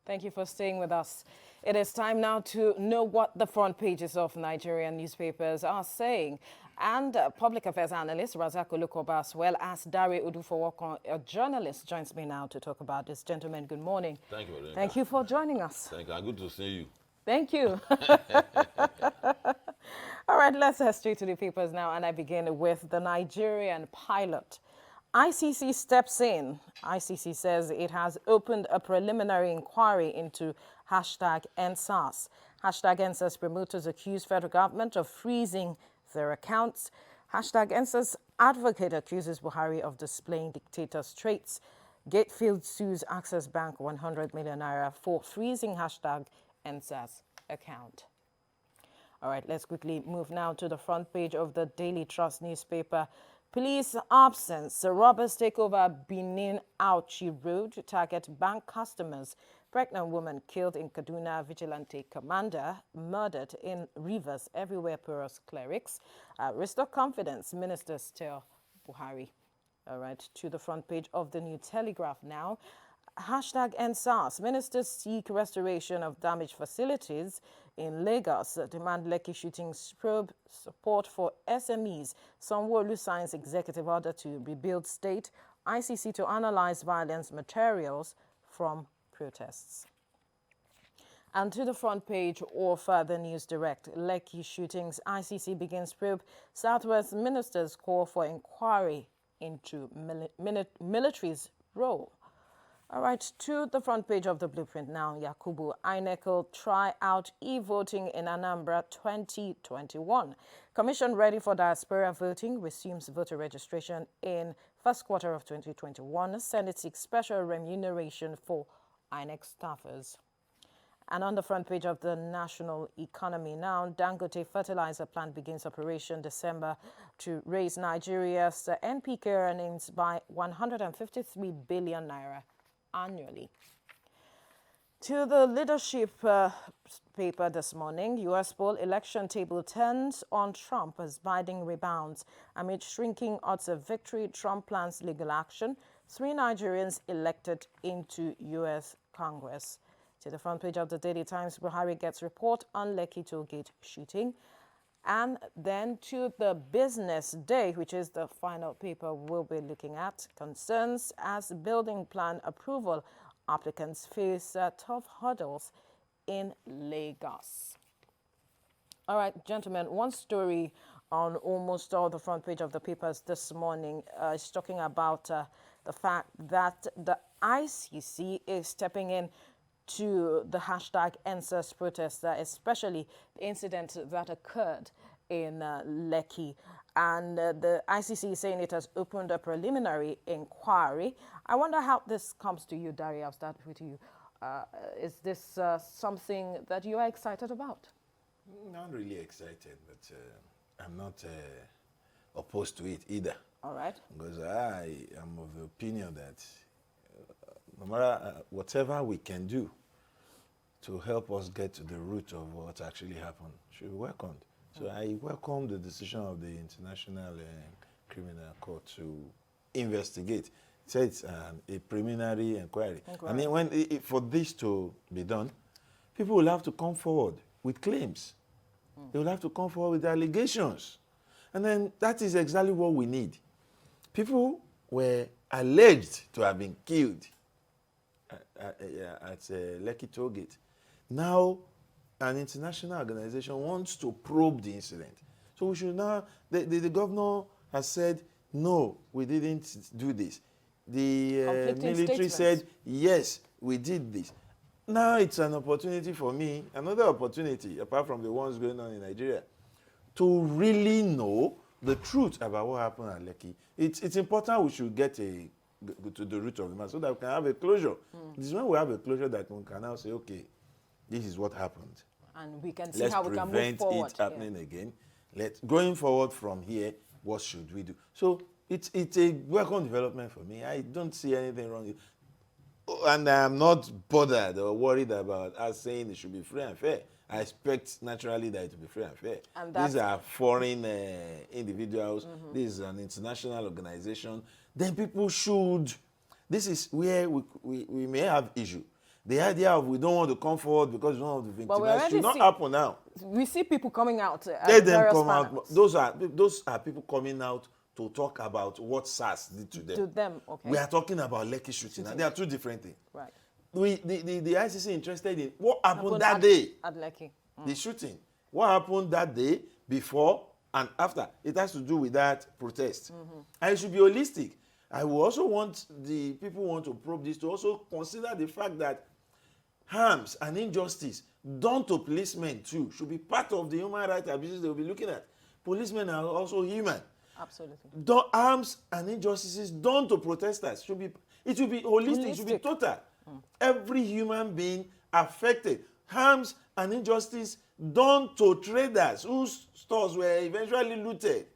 Thank you for staying with us. It is time now to know what the front pages of Nigerian newspapers are saying. And public affairs analyst Razak Olukoba, as well as Dare Udufowokon, a journalist, joins me now to talk about this. Gentlemen, good morning. Thank you, Rebecca. Thank you for joining us. Thank you. Good to see you. Thank you. All right, let's head straight to the papers now, and I begin with the Nigerian pilot. ICC steps in. ICC says it has opened a preliminary inquiry into #EndSARS. #EndSARS promoters accuse federal government of freezing their accounts. #EndSARS advocate accuses Buhari of displaying dictator's traits. Gatefield sues Access Bank 100 million naira for freezing #EndSARS account. All right, let's quickly move now to the front page of the Daily Trust newspaper. Police absence. Robbers take over Benin Auchi Road to target bank customers. Pregnant woman killed in Kaduna. Vigilante commander murdered in Rivers. Everywhere porous clerics. Restore confidence. Ministers tell Buhari. All right, to the front page of the New Telegraph now. #EndSARS. Ministers seek restoration of damaged facilities in Lagos. Demand Lekki shootings probe support for SMEs. Sanwo-Olu signs executive order to rebuild state. ICC to analyze violence materials from protests. And to the front page of the News Direct, Lekki shootings, ICC begins probe. Southwest ministers call for inquiry into military's role. All right, to the front page of the Blueprint now, Yakubu. INEC will try out e-voting in Anambra 2021. Commission ready for diaspora voting resumes voter registration in first quarter of 2021. Senate seeks special remuneration for INEC staffers. And on the front page of the National Economy now, Dangote fertilizer plant begins operation December to raise Nigeria's NPK earnings by 153 billion naira annually. To the leadership paper this morning, U.S. poll election table turns on Trump as Biden rebounds. Amid shrinking odds of victory, Trump plans legal action. 3 Nigerians elected into U.S. Congress. To the front page of the Daily Times, Buhari gets report on Lekki Tollgate shooting. And then to the Business Day, which is the final paper we'll be looking at, concerns as building plan approval applicants face tough hurdles in Lagos. All right, gentlemen, one story on almost all the front page of the papers this morning is talking about the fact that the ICC is stepping in to the #EndSARS protest, especially the incident that occurred in Lekki. And the ICC is saying it has opened a preliminary inquiry. I wonder how this comes to you, Daria. I'll start with you. Is this something that you are excited about? Not really excited, but I'm not opposed to it either. All right. Because I am of the opinion that no matter whatever we can do to help us get to the root of what actually happened should be welcomed. So I welcome the decision of the International Criminal Court to investigate. It says a preliminary inquiry. And then for this to be done, people will have to come forward with claims. They will have to come forward with allegations. And then that is exactly what we need. People were alleged to have been killed at Lekki Tollgate. Now, an international organization wants to probe the incident. So we should now, the governor has said, no, we didn't do this. The military said, yes, we did this. Now it's an opportunity for me, another opportunity, apart from the ones going on in Nigeria, to really know the truth about what happened at Lekki. It's important we should get to the root of the matter so that we can have a closure. This is when we have a closure that we can now say, okay, this is what happened. And we can see how we can move forward. Let's prevent it happening again. Going forward from here, what should we do? So it's a welcome development for me. I don't see anything wrong. And I'm not bothered or worried about us saying it should be free and fair. I expect naturally that it will be free and fair. And these are foreign individuals. This is an international organization. Then people should, this is where we may have issue. The idea of we don't want to come forward because we don't want to But we victimize already should not see- happen now. We see people coming out. Let them various come panels. out. Those are people coming out to talk about what SARS did to them. To them, okay. We are talking about Lekki shooting, and they are two different things. Right. The ICC interested in what happened that at, day. At Lekki. The shooting. What happened that day, before and after. It has to do with that protest. And it should be holistic. I will also want the people who want to probe this to also consider the fact that harms and injustice done to policemen too should be part of the human rights abuses they will be looking at. Policemen are also human. Absolutely. Harms and injustices done to protesters should be, it should be holistic, it should be total. Every human being affected. Harms and injustice done to traders whose stores were eventually looted.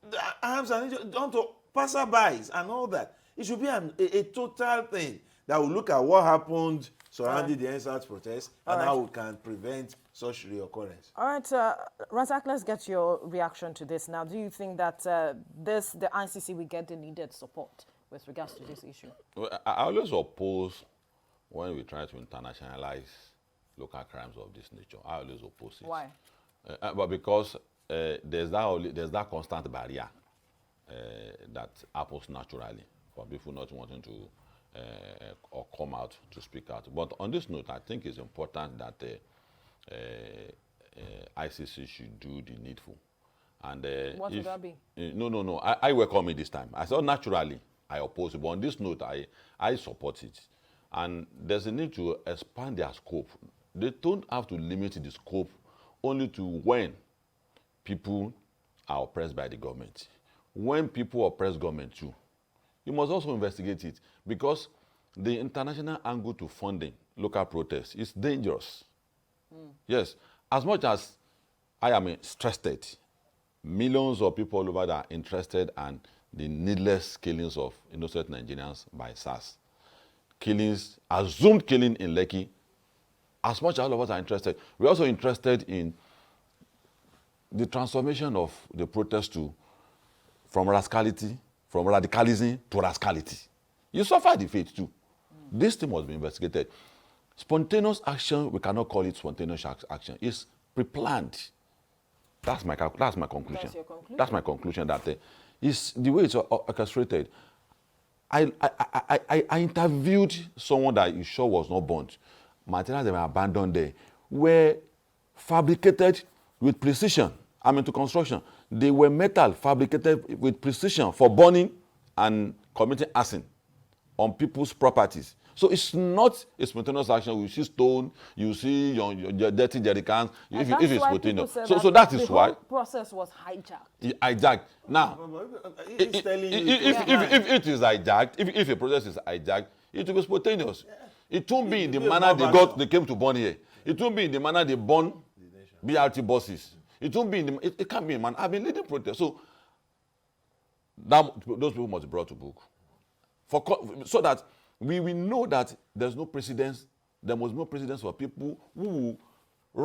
The harms and injustice done to passerbys and all that. It should be a total thing that will look at what happened surrounding the EndSARS protest and how we can prevent such reoccurrence. All right, Razak, let's get your reaction to this now. Do you think that the ICC will get the needed support with regards to this issue? Well, I always oppose when we try to internationalize local crimes of this nature. I always oppose it. Why? But because there's that constant barrier that happens naturally for people not wanting to or come out to speak out. But on this note, I think it's important that ICC should do the needful. And what would that be? No. I welcome it this time. I said naturally I oppose it, but on this note, I support it. And there's a need to expand their scope. They don't have to limit the scope only to when people are oppressed by the government. When people oppress government too, you must also investigate it, because the international angle to funding local protests is dangerous. Yes, as much as I am interested, millions of people all over that are interested in the needless killings of innocent Nigerians by SARS. Killings, assumed killing in Lekki. As much as all of us are interested, we're also interested in the transformation of the protest from radicalism to rascality. You suffer the fate too. This thing must be investigated. Spontaneous action, we cannot call it spontaneous action. It's pre-planned. That's my conclusion. That's your conclusion? That's my conclusion, that is the way it's orchestrated. I interviewed someone that is sure was not burnt. Materials that were abandoned there were fabricated with precision. I'm into construction. They were metal fabricated with precision for burning and committing arson on people's properties. So it's not a spontaneous action. You see stone, you see your dirty jerry cans, if it's spontaneous. So that is why the whole process was hijacked. Hijacked. Now, He's telling you. if it is hijacked, if a process is hijacked, it will be spontaneous. It won't be in the manner they came to burn here. It won't be in the manner they burn BRT buses. It won't be in the, it can't be in man. I've been leading protests, so those people must be brought to book, so that we will know that there's no precedence. There must be no precedence for people who will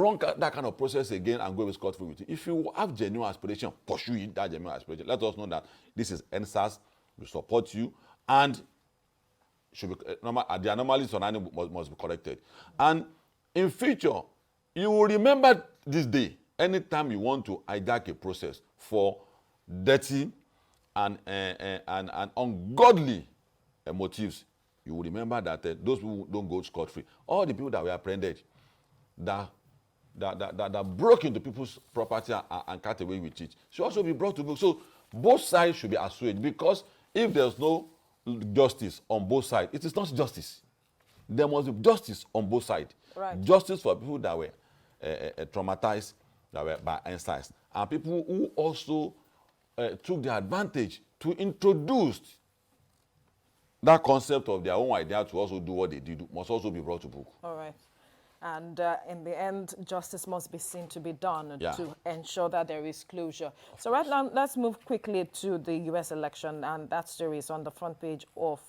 run that kind of process again and go with scot-free with it. If you have genuine aspiration, pursue it, that genuine aspiration. Let us know that this is EndSARS. We support you, and should be the anomalies on any must be corrected. And in future, you will remember this day. Anytime you want to hijack a process for dirty and ungodly motives, you will remember that those people don't go scot-free. All the people that were apprehended, that broke into people's property and cut away with it, should also be brought to book. So both sides should be assuaged, because if there's no justice on both sides, it is not justice. There must be justice on both sides. Right. Justice for people that were traumatized by EndSARS, and people who also took the advantage to introduce that concept of their own idea to also do what they did, must also be brought to book. All right. And in the end, justice must be seen to be done to ensure that there is closure. So right now, let's move quickly to the U.S. election, and that story is on the front page of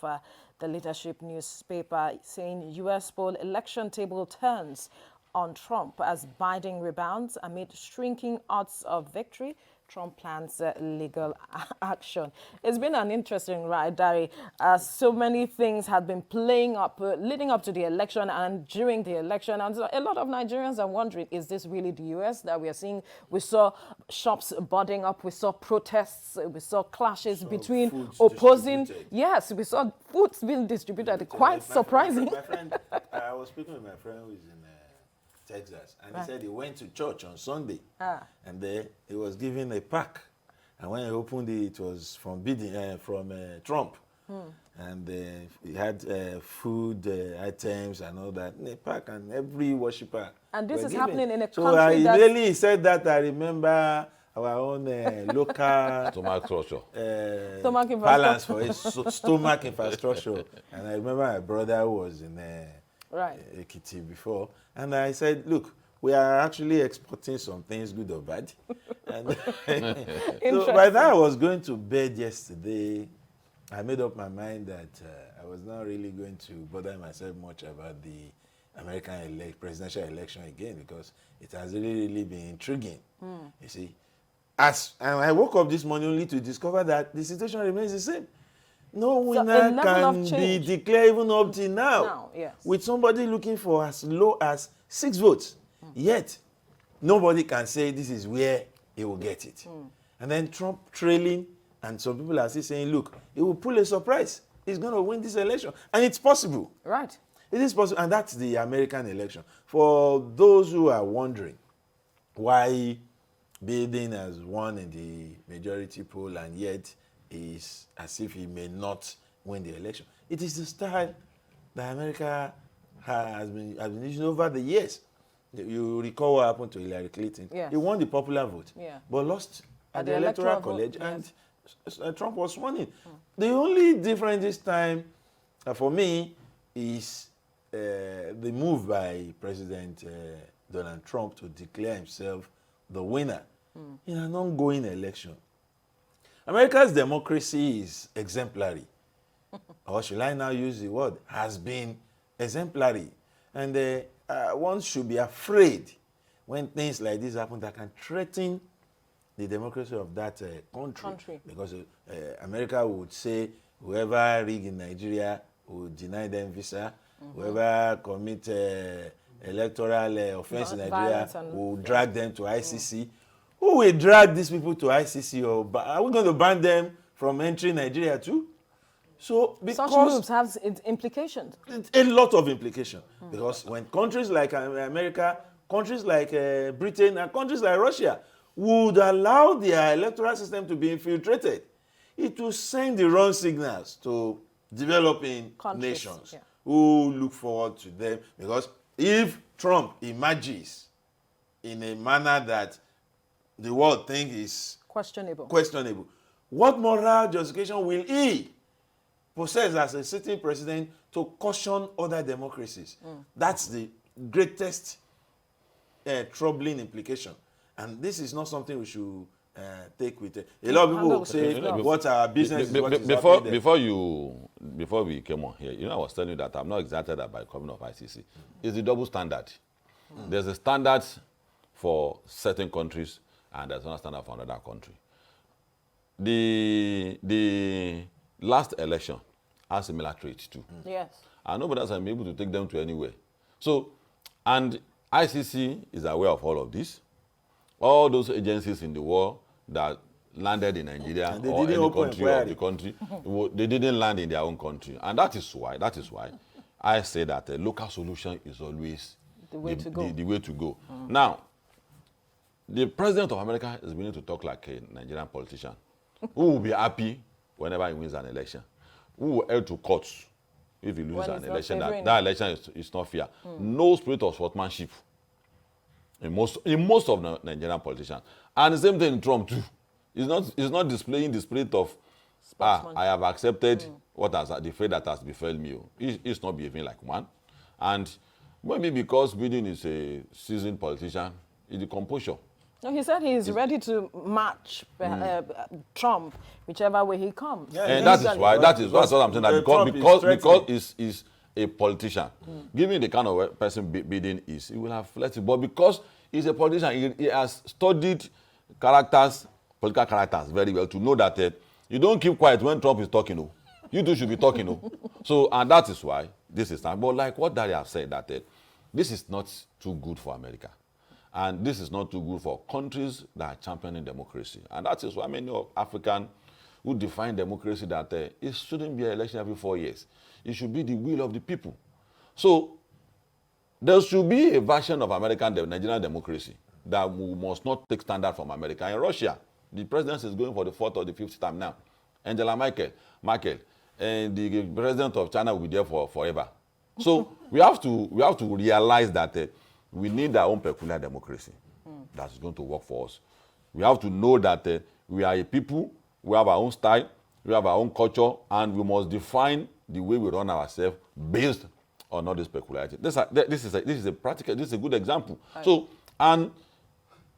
the Leadership newspaper, saying U.S. poll election table turns on Trump as Biden rebounds amid shrinking odds of victory. Trump plans legal action. It's been an interesting ride, Dari. So many things have been playing up, leading up to the election and during the election. And so a lot of Nigerians are wondering, is this really the U.S. that we are seeing? We saw shops budding up. We saw protests. We saw clashes between opposing. Yes, we saw foods being distributed. Quite surprising. My friend, I was speaking with my friend who is in Texas, and he said he went to church on Sunday, and there he was given a pack, and when he opened it, it was from Trump, and he had food items and all that in a pack, and every worshiper. And this is happening in a country so immediately he said that I remember our own local stomach balance for his stomach infrastructure, and I remember my brother who was in Ekiti before. And I said, look, we are actually exporting some things, good or bad. And so by the time I was going to bed yesterday, I made up my mind that I was not really going to bother myself much about the American presidential election again, because it has really been intriguing. You see, and I woke up this morning only to discover that the situation remains the same. No winner can be declared even up till now with somebody looking for as low as 6 votes. Yet, nobody can say this is where he will get it. And then Trump trailing, and some people are still saying, look, he will pull a surprise. He's going to win this election. And it's possible. Right. It is possible, and that's the American election. For those who are wondering why Biden has won in the majority poll and yet is as if he may not win the election. It is the style that America has been using over the years. You recall what happened to Hillary Clinton. Yes. He won the popular vote, but lost at the electoral college, vote, and Trump was sworn in. The only difference this time, for me, is the move by President Donald Trump to declare himself the winner in an ongoing election. America's democracy is exemplary. Or should I now use the word? Has been exemplary. And one should be afraid when things like this happen that can threaten the democracy of that country. Because America would say whoever rig in Nigeria will deny them visa. Whoever commit electoral offense in Nigeria will drag them to ICC. Who will drag these people to ICC? Or are we going to ban them from entering Nigeria too? So because such moves have implications. A lot of implications. Because when countries like America, countries like Britain, and countries like Russia would allow their electoral system to be infiltrated, it will send the wrong signals to developing nations who look forward to them. Because if Trump emerges in a manner that the world thinks is questionable, what moral justification will he possess as a sitting president to caution other democracies? That's the greatest troubling implication. And this is not something we should take with it. A lot of people will say, what's our business? Before we came on here, I was telling you that I'm not excited about coming of ICC. It's the double standard. There's a standard for certain countries, and there's another standard for another country. The last election has similar traits too. Yes. And nobody else has been able to take them to anywhere. So, and ICC is aware of all of this. All those agencies in the world that landed in Nigeria or any country of the country, they didn't land in their own country. And that is why I say that a local solution is always the way to go. Now, the president of America is willing to talk like a Nigerian politician who will be happy whenever he wins an election, who will head to courts if he loses an election, that election is not fair. No spirit of sportsmanship in most of the Nigerian politicians. And the same thing in Trump too. He's not displaying the spirit of, I have accepted the fate that has befell me. He's not behaving like one. And maybe because Biden is a seasoned politician, it's the composure. No, he said he's ready to match Trump whichever way he comes. Yeah, and that's what I'm saying. That because he's a politician, given the kind of person Biden is, he will have flexibility. But because he's a politician, he has studied characters, political characters very well to know that you don't keep quiet when Trump is talking. Oh. You two should be talking. Oh. So, and that is why this is not. But like what Daddy have said, that this is not too good for America. And this is not too good for countries that are championing democracy. And that is why many of Africans who define democracy that it shouldn't be an election every 4 years. It should be the will of the people. So there should be a version of Nigerian democracy that we must not take standard from America. In Russia, the president is going for the 4th or the 5th time now. Angela Merkel, and the president of China will be there for forever. So we have to realize that we need our own peculiar democracy that is going to work for us. We have to know that we are a people, we have our own style, we have our own culture, and we must define the way we run ourselves based on all this peculiarity. This is a good example. Right. So, and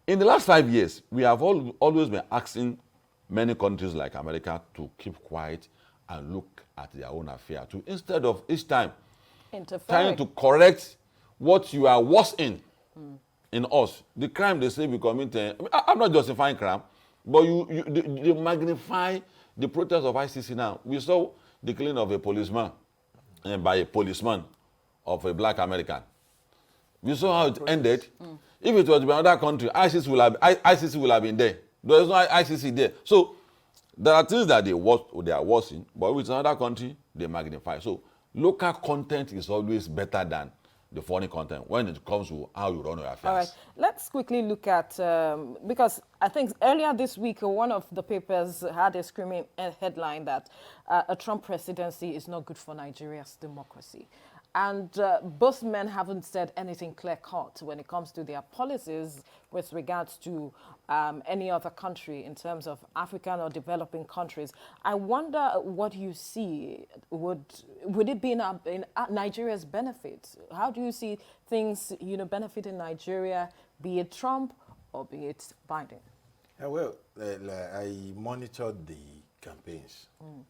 in the last 5 years, we have always been asking many countries like America to keep quiet and look at their own affair, to instead of each time trying to correct what you are worse in us. The crime they say we commit, I'm not justifying crime, but they magnify the protest of ICC now. We saw the killing of a policeman by a policeman of a black American. We saw how it ended. If it was another country, ICC will have been there. There is no ICC there. So there are things that they are worsening, but with another country, they magnify. So local content is always better than the foreign content when it comes to how you run your affairs. All right, let's quickly look at, because I think earlier this week, one of the papers had a screaming headline that a Trump presidency is not good for Nigeria's democracy. And both men haven't said anything clear-cut when it comes to their policies with regards to any other country in terms of African or developing countries. I wonder what you see. Would it be in Nigeria's benefit? How do you see things, benefiting Nigeria, be it Trump or be it Biden? Well, I monitored the campaigns, and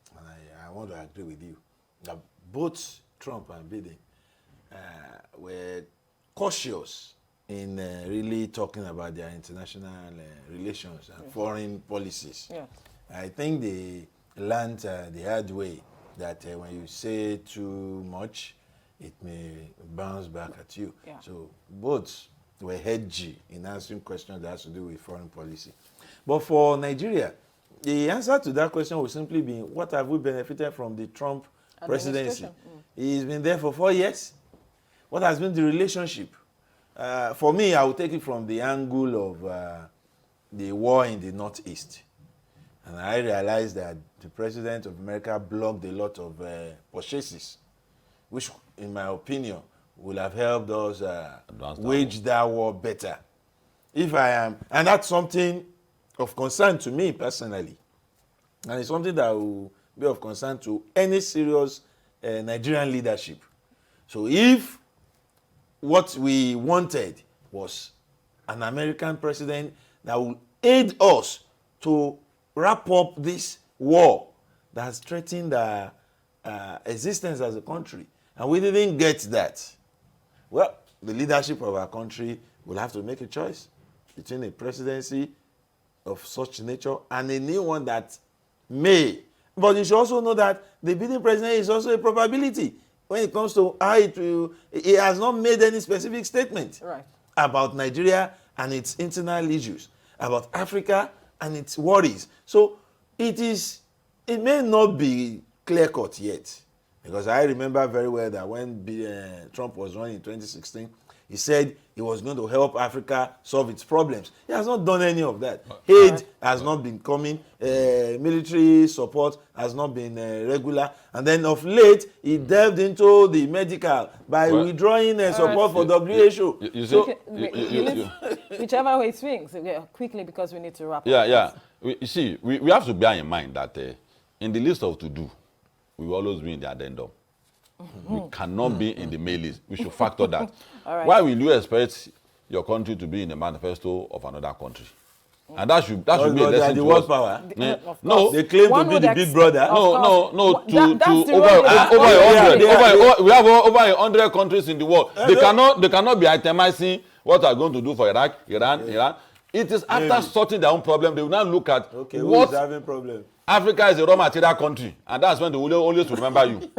I want to agree with you that both Trump and Biden were cautious in really talking about their international relations and foreign policies. Yeah. I think they learned the hard way that when you say too much, it may bounce back at you. Yeah. So both were hedgy in answering questions that has to do with foreign policy. But for Nigeria, the answer to that question would simply be, what have we benefited from the Trump presidency? He's been there for 4 years. What has been the relationship? For me, I will take it from the angle of the war in the Northeast. And I realized that the President of America blocked a lot of purchases, which, in my opinion, will have helped us wage that war better. And that's something of concern to me personally. And it's something that will be of concern to any serious Nigerian leadership. So if what we wanted was an American president that will aid us to wrap up this war that has threatened our existence as a country, and we didn't get that, well, the leadership of our country will have to make a choice between a presidency of such nature and a new one that may. But you should also know that the Biden president is also a probability when it comes to how it will. He has not made any specific statement about Nigeria and its internal issues, about Africa and its worries. So it may not be clear-cut yet, because I remember very well that when Trump was running in 2016, he said he was going to help Africa solve its problems. He has not done any of that. Aid has not been coming. Military support has not been regular. And then of late, he delved into the medical by withdrawing support for WHO. Whichever way it swings, quickly, because we need to wrap up. Yeah. You see, we have to bear in mind that in the list of to-do, we will always be in the addendum. We cannot be in the mail list. We should factor that. Why will you expect your country to be in the manifesto of another country? And that should be a lesson to us. Power. No, they claim to be the big brother. No. We have over 100 countries in the world. They cannot be itemizing what are going to do for Iraq, Iran. It is after sorting their own problem, they will now look at Okay, who what is having problem? Africa is a raw material country, and that's when they will always remember you.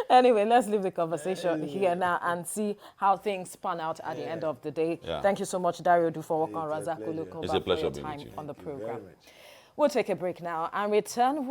Anyway, let's leave the conversation here now and see how things pan out at the end of the day. Yeah. Thank you so much, Dario Dufour, on It's a Razak pleasure. Olukoba, It's a pleasure for your being with time you. on the Thank you very program. much. We'll take a break now and return.